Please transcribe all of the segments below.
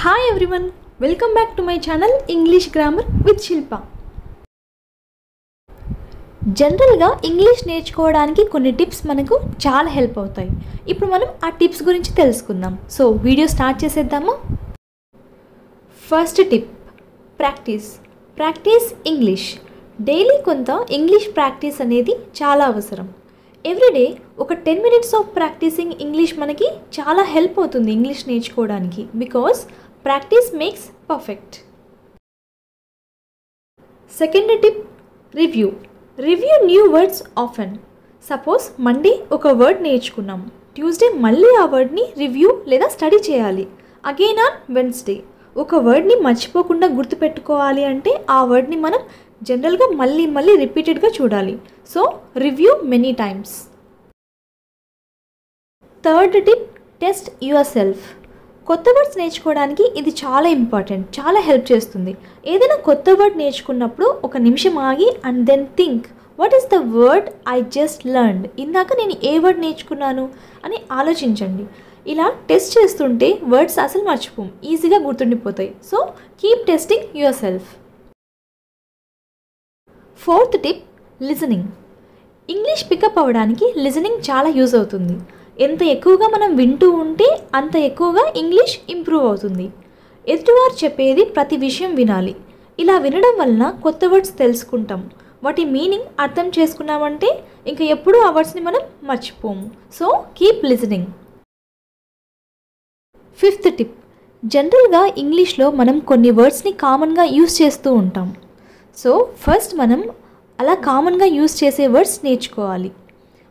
Hi everyone, welcome back to my channel English Grammar with Shilpa. జనరల్గా English నేర్చుకోవడానికి కొన్ని tips మనకు చాలా హెల్ప్ అవుతాయి. ఇప్పుడు మనం ఆ టిప్స్ గురించి తెలుసుకుందాం. సో వీడియో స్టార్ట్ చేసేద్దామా? First tip, practice English. Daily కొంత ఇంగ్లీష్ ప్రాక్టీస్ అనేది చాలా అవసరం. ఎవ్రీడే ఒక 10 minutes ఆఫ్ ప్రాక్టీసింగ్ ఇంగ్లీష్ మనకి చాలా హెల్ప్ అవుతుంది ఇంగ్లీష్ నేర్చుకోవడానికి. Because practice makes perfect. Second tip, review new words often. Suppose Monday ఒక వర్డ్ నేర్చుకున్నాం, ట్యూస్డే మళ్ళీ ఆ వర్డ్ని రివ్యూ లేదా స్టడీ చేయాలి. అగైన్ ఆన్ వెన్స్డే ఒక వర్డ్ని మర్చిపోకుండా గుర్తుపెట్టుకోవాలి అంటే ఆ వర్డ్ని మనం జనరల్గా మళ్ళీ రిపీటెడ్గా చూడాలి. So review many times. Third tip, test your self. కొత్త వర్డ్స్ నేర్చుకోవడానికి ఇది చాలా ఇంపార్టెంట్, చాలా హెల్ప్ చేస్తుంది. ఏదైనా కొత్త వర్డ్ నేర్చుకున్నప్పుడు ఒక నిమిషం ఆగి and then think, what is the word I just learned. ఇందాక నేను ఏ వర్డ్ నేర్చుకున్నాను అని ఆలోచించండి. ఇలా టెస్ట్ చేస్తుంటే వర్డ్స్ అసలు మర్చిపోం, ఈజీగా గుర్తుండిపోతాయి. So keep testing yourself. Fourth tip, listening. English pickup అవ్వడానికి లిజనింగ్ చాలా యూజ్ అవుతుంది. ఎంత ఎక్కువగా మనం వింటూ ఉంటే అంత ఎక్కువగా ఇంగ్లీష్ ఇంప్రూవ్ అవుతుంది. ఎదుటివారు చెప్పేది ప్రతి విషయం వినాలి. ఇలా వినడం వలన కొత్త వర్డ్స్ తెలుసుకుంటాం, వాటి మీనింగ్ అర్థం చేసుకున్నామంటే ఇంకా ఎప్పుడూ ఆ వర్డ్స్ని మనం మర్చిపోము. So keep listening. Fifth tip, జనరల్గా ఇంగ్లీష్లో మనం కొన్ని వర్డ్స్ని కామన్గా యూజ్ చేస్తూ ఉంటాం. సో ఫస్ట్ మనం అలా కామన్గా యూజ్ చేసే వర్డ్స్ నేర్చుకోవాలి.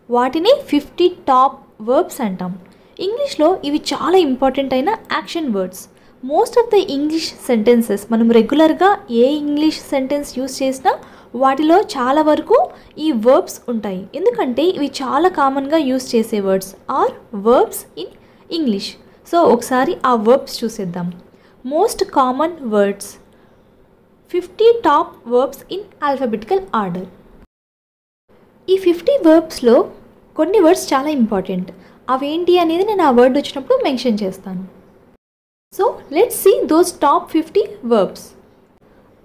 వాటిని 50 టాప్ వర్బ్స్ అంటాం. ఇంగ్లీష్లో ఇవి చాలా ఇంపార్టెంట్ అయిన action words. Most of the English sentences మనం రెగ్యులర్గా ఏ ఇంగ్లీష్ సెంటెన్స్ యూజ్ చేసినా వాటిలో చాలా వరకు ఈ వర్బ్స్ ఉంటాయి. ఎందుకంటే ఇవి చాలా కామన్గా యూజ్ చేసే words or verbs in English. So ఒకసారి ఆ వర్బ్స్ చూసేద్దాం. Most common words, 50 top verbs in alphabetical order. ఈ 50 వర్బ్స్లో కొన్ని వర్డ్స్ చాలా ఇంపార్టెంట్. అవేంటి అనేది నేను ఆ వర్డ్ వచ్చినప్పుడు మెన్షన్ చేస్తాను. So let's see those top 50 verbs.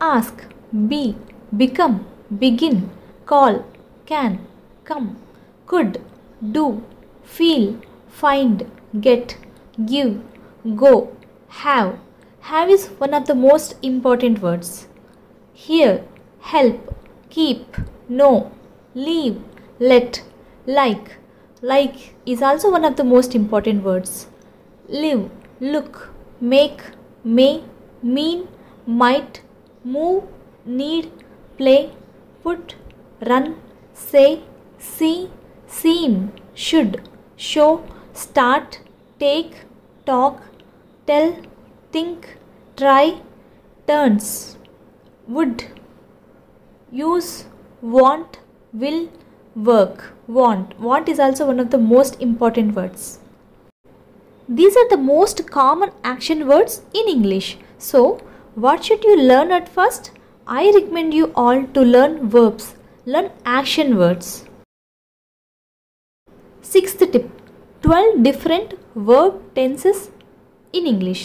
Ask, be, become, begin, call, can, come, could, do, feel, find, get, give, go, have. Have is one of the most important words. Hear, help, keep, know, leave, let, like is also one of the most important words. Live, look, make, may, mean, might, move, need, play, put, run, say, see, seem, should, show, start, take, talk, tell, think, try, turns, would, use, want, will, work. Want is also one of the most important words. These are the most common action words in English. So what should you learn at first? I recommend you all to learn verbs, learn action words. Sixth tip, 12 different verb tenses in English.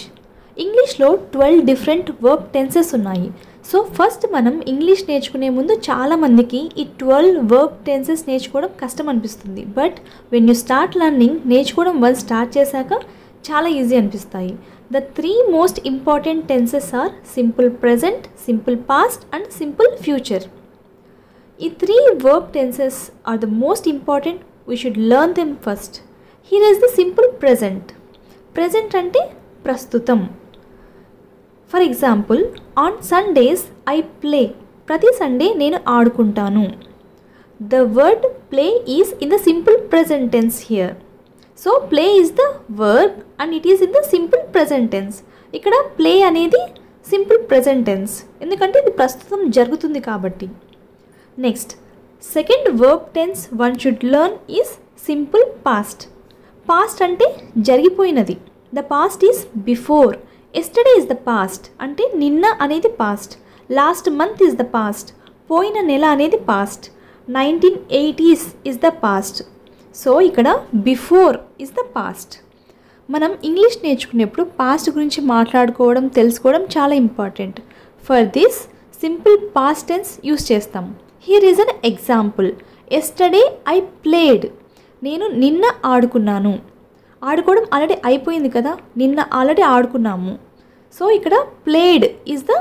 ఇంగ్లీష్లో 12 different verb tenses ఉన్నాయి. So first మనం English నేర్చుకునే ముందు చాలామందికి ఈ 12 verb tenses నేర్చుకోవడం కష్టం అనిపిస్తుంది. But when you start learning, నేర్చుకోవడం వన్స్ స్టార్ట్ చేశాక చాలా ఈజీ అనిపిస్తాయి. The 3 most important tenses are simple present, simple past and simple future. ఈ 3 verb tenses are the most important. We should learn them first. Here is the simple present. Present అంటే ప్రస్తుతం. For example, on Sundays I play. ప్రతి Sunday నేను ఆడుకుంటాను. The word play is in the simple present tense here. So play is the verb and it is in the simple present tense. ఇక్కడ play అనేది simple present tense, ఎందుకంటే ఇది ప్రస్తుతం జరుగుతుంది కాబట్టి. Next, second verb tense one should learn is simple past. Past అంటే జరిగిపోయినది. The past is before. Yesterday is the past అంటే నిన్న అనేది past. Last month is the past. పోయిన నెల అనేది past. 1980s is the past. So ఇక్కడ before is the past. మనం ఇంగ్లీష్ నేర్చుకునేప్పుడు పాస్ట్ గురించి మాట్లాడుకోవడం తెలుసుకోవడం చాలా important. For this simple past tense use చేస్తాం. Here is an example. Yesterday I played. నేను నిన్న ఆడుకున్నాను. ఆడుకోవడం ఆల్రెడీ అయిపోయింది కదా, నిన్న ఆల్రెడీ ఆడుకున్నాము. సో ఇక్కడ played is the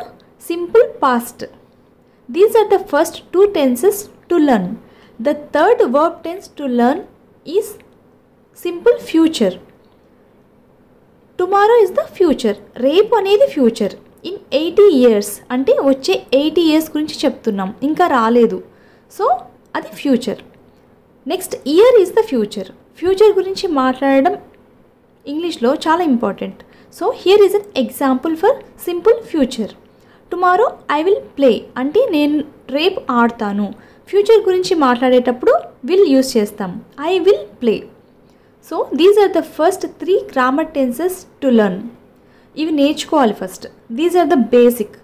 simple past. These are the first 2 tenses to learn. The third verb tense to learn is simple future. Tomorrow is the future. రేపు అనేది ఫ్యూచర్. ఇన్ 80 years అంటే వచ్చే 80 years గురించి చెప్తున్నాం, ఇంకా రాలేదు. సో అది future. Next year is the future. Future గురించి మాట్లాడడం ఇంగ్లీష్లో చాలా important. So here is an example for simple future. Tomorrow I will play అంటే నేను రేపు ఆడతాను. ఫ్యూచర్ గురించి మాట్లాడేటప్పుడు విల్ యూస్ చేస్తాం. I will play. So these are the first 3 grammar tenses to learn. ఇవి నేర్చుకోవాలి first. These are the basic.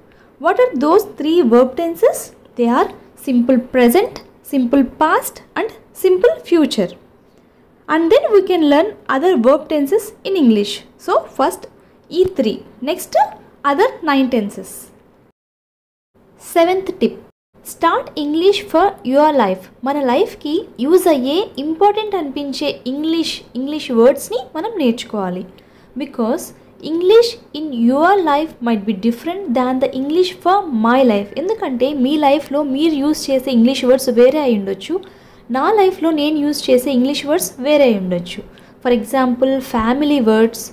What are those 3 verb tenses? They are simple present, simple past and simple future. And then we can learn other verb tenses in English. So first ఈ 3. Next other 9 tenses. 7th tip. Start English for your life. మన లైఫ్కి use అయ్యే important అనిపించే English వర్డ్స్ని మనం నేర్చుకోవాలి. Because English in your life might be different than the English for my life. ఎందుకంటే మీ లైఫ్లో మీరు యూజ్ చేసే ఇంగ్లీష్ వర్డ్స్ వేరే అయి ఉండొచ్చు, నా లైఫ్లో నేను యూజ్ చేసే ఇంగ్లీష్ వర్డ్స్ వేరే అయి ఉండొచ్చు. For example family words,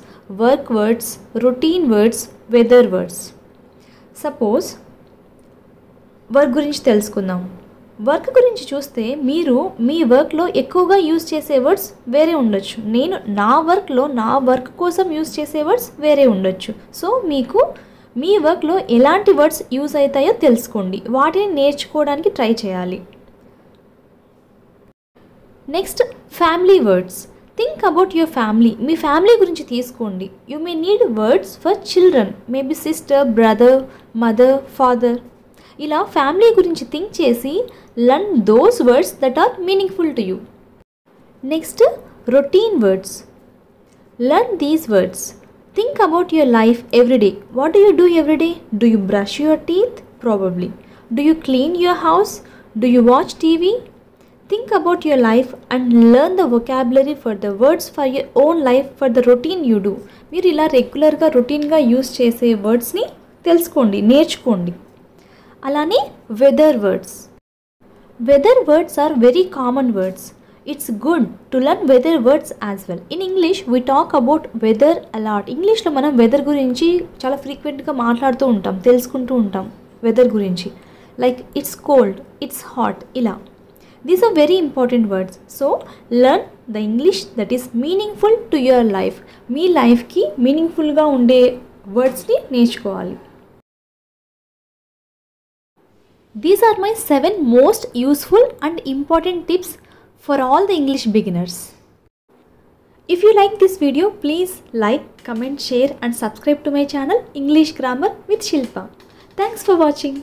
work words, routine words, weather words. Suppose work గురించి తెలుసుకుందాం. వర్క్ గురించి చూస్తే మీరు మీ వర్క్లో ఎక్కువగా యూజ్ చేసే వర్డ్స్ వేరే ఉండొచ్చు, నేను నా వర్క్ కోసం యూజ్ చేసే వర్డ్స్ వేరే ఉండొచ్చు. సో మీకు మీ వర్క్లో ఎలాంటి వర్డ్స్ యూజ్ అవుతాయో తెలుసుకోండి, వాటిని నేర్చుకోవడానికి ట్రై చేయాలి. Next family words. Think about your family. మీ ఫ్యామిలీ గురించి తీసుకోండి. You may need words for children, maybe sister, brother, mother, father. ఇలా ఫ్యామిలీ గురించి థింక్ చేసి learn those words that are meaningful to you. Next routine words. Learn these words. Think about your life every day. What do you do every day? Do you brush your teeth? Probably. Do you clean your house? Do you watch TV? Think about your life and learn the vocabulary for the words for your own life for the routine you do. మీరు ఇలా రెగ్యులర్గా రొటీన్గా use చేసే వర్డ్స్ని తెలుసుకోండి, నేర్చుకోండి. అలానే weather words. Weather words are very common words. It's good to learn weather words as well. In English we talk about weather a lot. ఇంగ్లీష్లో మనం వెదర్ గురించి చాలా ఫ్రీక్వెంట్గా మాట్లాడుతూ ఉంటాం, తెలుసుకుంటూ ఉంటాం వెదర్ గురించి. Like it's cold, it's hot, ఇలా. These are very important words. So learn the English that is meaningful to your life. మీ లైఫ్కి మీనింగ్ఫుల్గా ఉండే వర్డ్స్ని నేర్చుకోవాలి. These are my 7 most useful and important tips for all the English beginners. If you like this video, please like, comment, share and subscribe to my channel English Grammar with Shilpa. Thanks for watching.